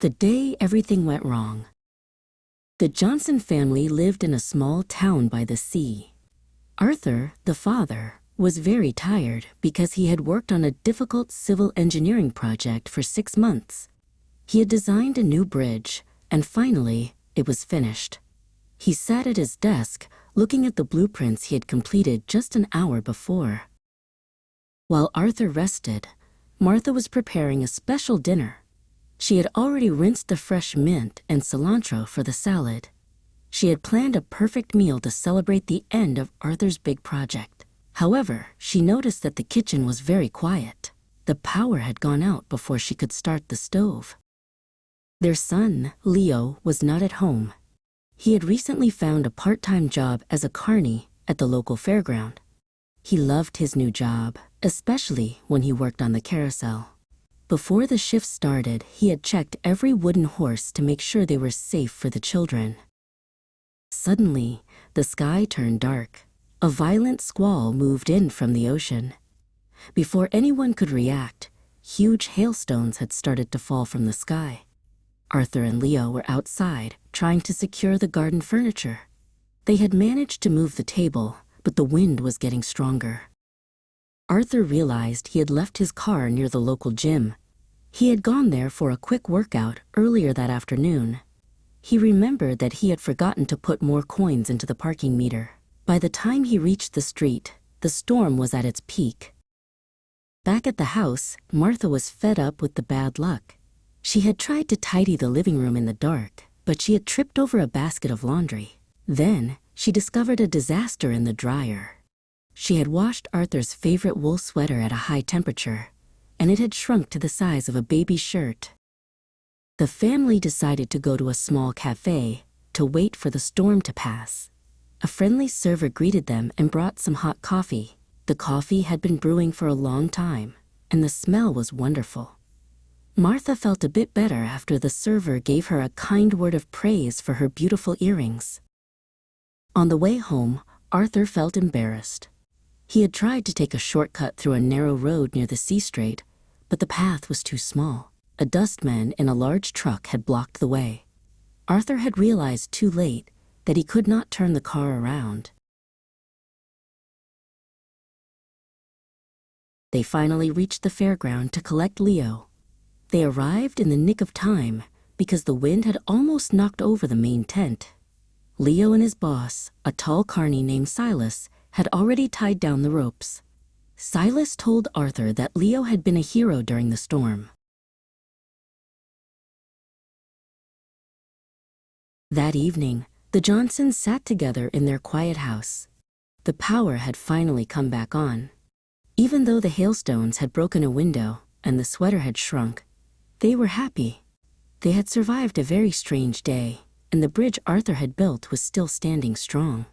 The day everything went wrong. The Johnson family lived in a small town by the sea. Arthur, the father, was very tired because he had worked on a difficult civil engineering project for 6 months. He had designed a new bridge, and finally, it was finished. He sat at his desk, looking at the blueprints he had completed just an hour before. While Arthur rested, Martha was preparing a special dinner. She had already rinsed the fresh mint and cilantro for the salad. She had planned a perfect meal to celebrate the end of Arthur's big project. However, she noticed that the kitchen was very quiet. The power had gone out before she could start the stove. Their son, Leo, was not at home. He had recently found a part-time job as a carny at the local fairground. He loved his new job, especially when he worked on the carousel. Before the shift started, he had checked every wooden horse to make sure they were safe for the children. Suddenly, the sky turned dark. A violent squall moved in from the ocean. Before anyone could react, huge hailstones had started to fall from the sky. Arthur and Leo were outside, trying to secure the garden furniture. They had managed to move the table, but the wind was getting stronger. Arthur realized he had left his car near the local gym. He had gone there for a quick workout earlier that afternoon. He remembered that he had forgotten to put more coins into the parking meter. By the time he reached the street, the storm was at its peak. Back at the house, Martha was fed up with the bad luck. She had tried to tidy the living room in the dark, but she had tripped over a basket of laundry. Then, she discovered a disaster in the dryer. She had washed Arthur's favorite wool sweater at a high temperature, and it had shrunk to the size of a baby's shirt. The family decided to go to a small cafe to wait for the storm to pass. A friendly server greeted them and brought some hot coffee. The coffee had been brewing for a long time, and the smell was wonderful. Martha felt a bit better after the server gave her a kind word of praise for her beautiful earrings. On the way home, Arthur felt embarrassed. He had tried to take a shortcut through a narrow road near the sea strait, but the path was too small. A dustman in a large truck had blocked the way. Arthur had realized too late that he could not turn the car around. They finally reached the fairground to collect Leo. They arrived in the nick of time because the wind had almost knocked over the main tent. Leo and his boss, a tall carny named Silas, had already tied down the ropes. Silas told Arthur that Leo had been a hero during the storm. That evening, the Johnsons sat together in their quiet house. The power had finally come back on. Even though the hailstones had broken a window and the sweater had shrunk, they were happy. They had survived a very strange day, and the bridge Arthur had built was still standing strong.